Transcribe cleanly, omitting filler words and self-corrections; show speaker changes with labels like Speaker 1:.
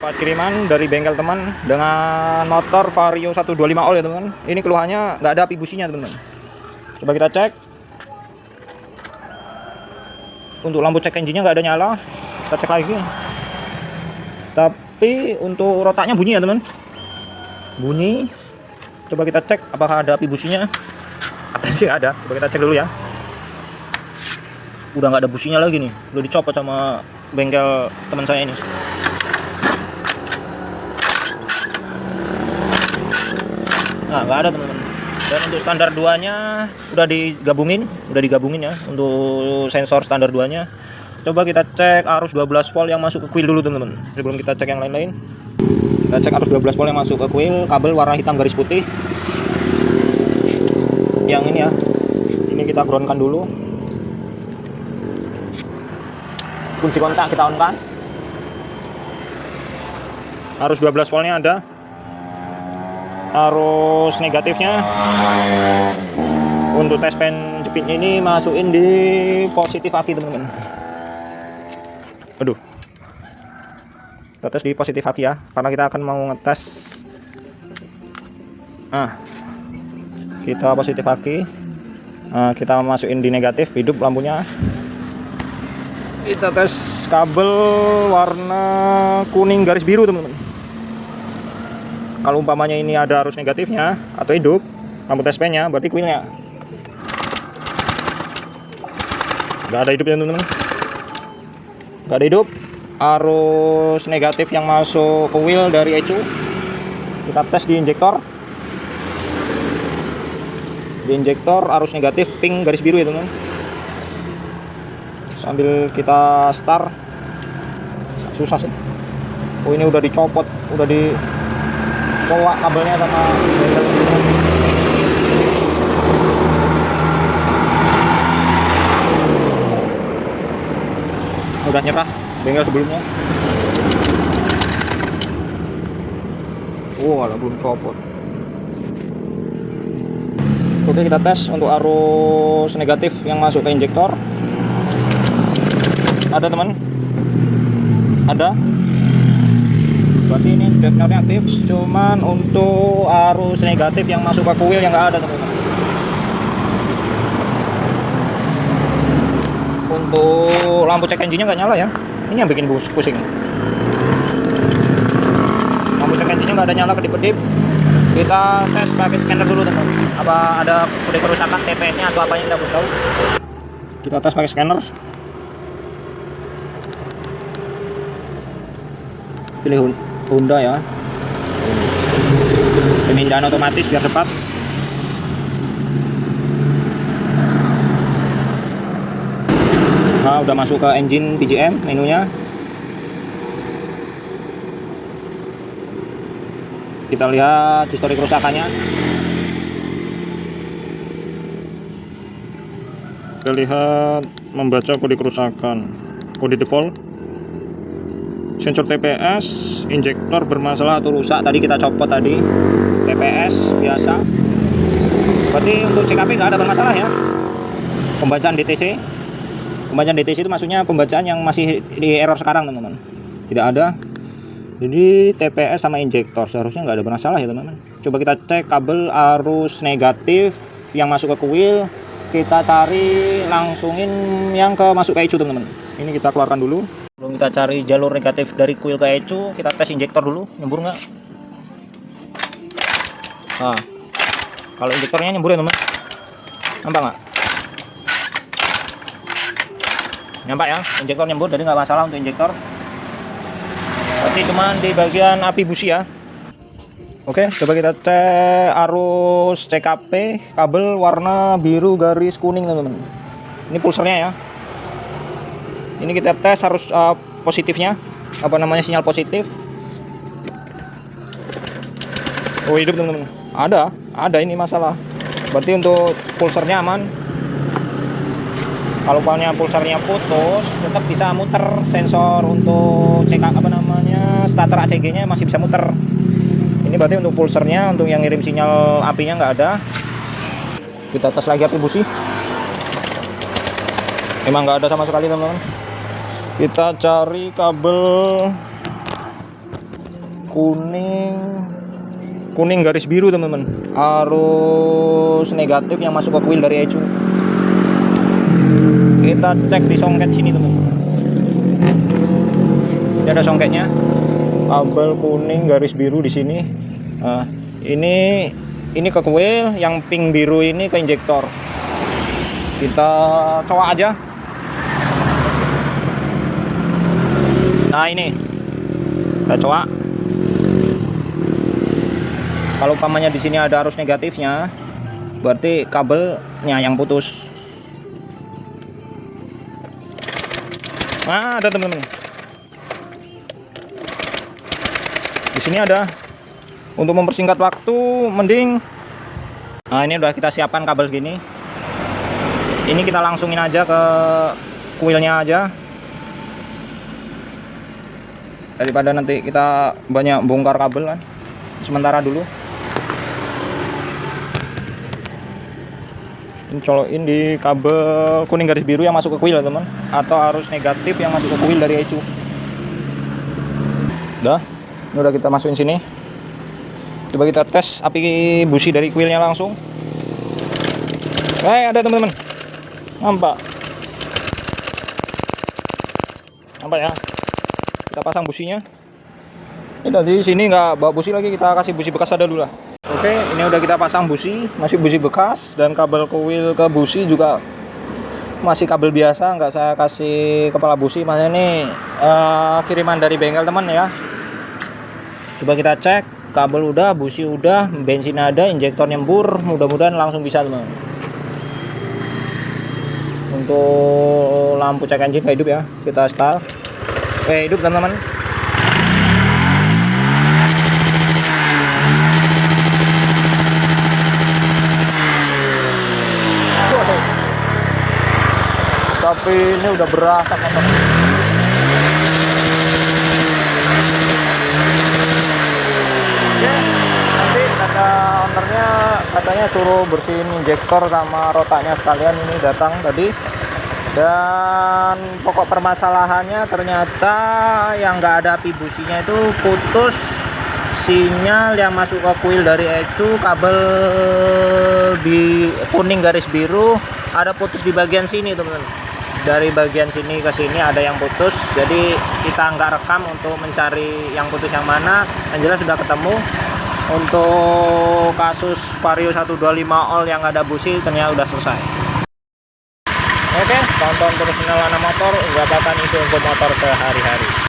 Speaker 1: Dapat kiriman dari bengkel teman dengan motor Vario 125 All ya teman. Ini keluhannya nggak ada api businya teman. Coba kita cek. Untuk lampu cek engine-nya nggak ada nyala. Kita cek lagi. Tapi untuk rotaknya bunyi ya teman. Bunyi. Coba kita cek apakah ada api businya. Katanya sih ada. Coba kita cek dulu ya. Udah nggak ada businya lagi nih. Udah dicopot sama bengkel teman saya ini. Nah, nggak ada teman-teman. Dan untuk standar 2-nya udah digabungin ya untuk sensor standar 2-nya. Coba kita cek arus 12 volt yang masuk ke coil dulu teman-teman. Sebelum kita cek yang lain-lain. Kita cek arus 12 volt yang masuk ke coil, kabel warna hitam garis putih. Yang ini ya. Ini kita groundkan dulu. Kunci kontak kita on-kan. Arus 12 voltnya ada. Arus negatifnya untuk tes pen jepitnya ini masukin di positif aki teman-teman. Aduh, kita tes di positif aki ya, karena kita akan mau ngetes. Nah, kita positif aki. Nah, kita masukin di negatif, hidup lampunya. Kita tes kabel warna kuning garis biru teman-teman. Kalau umpamanya ini ada arus negatifnya atau hidup lampu tes pennya, berarti coilnya nggak ada hidupnya teman-teman. Nggak ada hidup. Arus negatif yang masuk ke wheel dari ECU kita tes di injektor. Di injektor arus negatif pink garis biru ya teman-teman. Sambil kita start, susah sih. Oh, ini udah dicopot, udah di bawa kabelnya sama bengkel. Udah nyerah bengkel sebelumnya. Malah belum copot. Oke, kita tes untuk arus negatif yang masuk ke injektor. Ada teman? Ada. Berarti ini detektornya aktif, cuman untuk arus negatif yang masuk ke coil yang nggak ada teman-teman. Untuk lampu cek engine-nya nggak nyala ya, ini yang bikin pusing. Lampu cek engine-nya nggak ada nyala, kedip-kedip. Kita tes pakai scanner dulu teman-teman, apa ada kode kerusakan TPS-nya atau apa yang kita belum tahu. Kita tes pakai scanner. Pilih Honda ya, pemindahan otomatis biar cepat. Nah, udah masuk ke engine PGM menunya. Kita lihat histori kerusakannya. Kita lihat membaca kode kerusakan, kode default. Sensor TPS, injektor bermasalah atau rusak. Tadi kita copot tadi. TPS biasa. Berarti untuk CKP nggak ada bermasalah ya. Pembacaan DTC. Pembacaan DTC itu maksudnya pembacaan yang masih di error sekarang teman-teman. Tidak ada. Jadi TPS sama injektor seharusnya nggak ada bermasalah ya teman-teman. Coba kita cek kabel arus negatif yang masuk ke coil. Kita cari langsungin yang ke masuk ke ECU teman-teman. Ini kita keluarkan dulu. Sebelum kita cari jalur negatif dari coil ke ECU, kita tes injektor dulu, nyembur nggak? Nah, kalau injektornya nyembur ya teman, nampak nggak? Nampak ya, injektor nyembur, jadi nggak masalah untuk injektor. Berarti cuma di bagian api busi ya. Oke, coba kita cek arus CKP, kabel warna biru garis kuning teman-teman. Ini pulsernya ya. Ini kita tes harus positifnya, apa namanya, sinyal positif. Oh, hidup teman-teman. Ada ini masalah. Berarti untuk pulsernya aman. Kalau pulsernya putus, tetap bisa muter sensor untuk cek apa namanya starter ACG-nya masih bisa muter. Ini berarti untuk pulsernya, untuk yang ngirim sinyal apinya nggak ada. Kita tes lagi api busi. Emang nggak ada sama sekali teman-teman. Kita cari kabel kuning garis biru teman-teman, arus negatif yang masuk ke kuil dari ECU. Kita cek di songket sini teman-teman. Ini ada songketnya, kabel kuning garis biru di sini. Nah, ini ke kuil, yang pink biru ini ke injektor. Kita coba aja. Nah ini kita coba. Kalau umpamanya di sini ada arus negatifnya, berarti kabelnya yang putus. Nah, ada teman-teman. Di sini ada. Untuk mempersingkat waktu, mending. Nah, ini udah kita siapkan kabel gini. Ini kita langsungin aja ke kuilnya aja. Daripada nanti kita banyak bongkar kabel kan. Sementara dulu. Ini colokin di kabel kuning garis biru yang masuk ke kuil ya teman, atau arus negatif yang masuk ke kuil dari ECU. Udah, ini udah kita masukin sini. Coba kita tes api busi dari kuilnya langsung. Ada teman-teman, nampak ya? Kita pasang businya. Ini tadi sini nggak bawa busi lagi, kita kasih busi bekas ada dulu lah. Oke, ini udah kita pasang busi, masih busi bekas, dan kabel kuil ke busi juga masih kabel biasa, nggak saya kasih kepala busi. Makanya ini kiriman dari bengkel teman ya. Coba kita cek, kabel udah, busi udah, bensin ada, injektor nyembur, mudah-mudahan langsung bisa teman. Untuk lampu cek engine hidup ya, kita start. Hidup teman-teman. Tapi ini udah berasa motor. Oke, nanti kata ownernya katanya suruh bersihin injektor sama rotaknya sekalian, ini datang tadi. Dan pokok permasalahannya ternyata yang nggak ada api businya itu putus sinyal yang masuk ke kuil dari ECU, kabel di kuning garis biru ada putus di bagian sini teman-teman. Dari bagian sini ke sini ada yang putus, jadi kita nggak rekam untuk mencari yang putus yang mana. Yang jelas sudah ketemu. Untuk kasus Vario 125 all yang ada busi ternyata udah selesai. Oke, tonton terus channel Lana Motor, nggak akan itu untuk motor sehari-hari.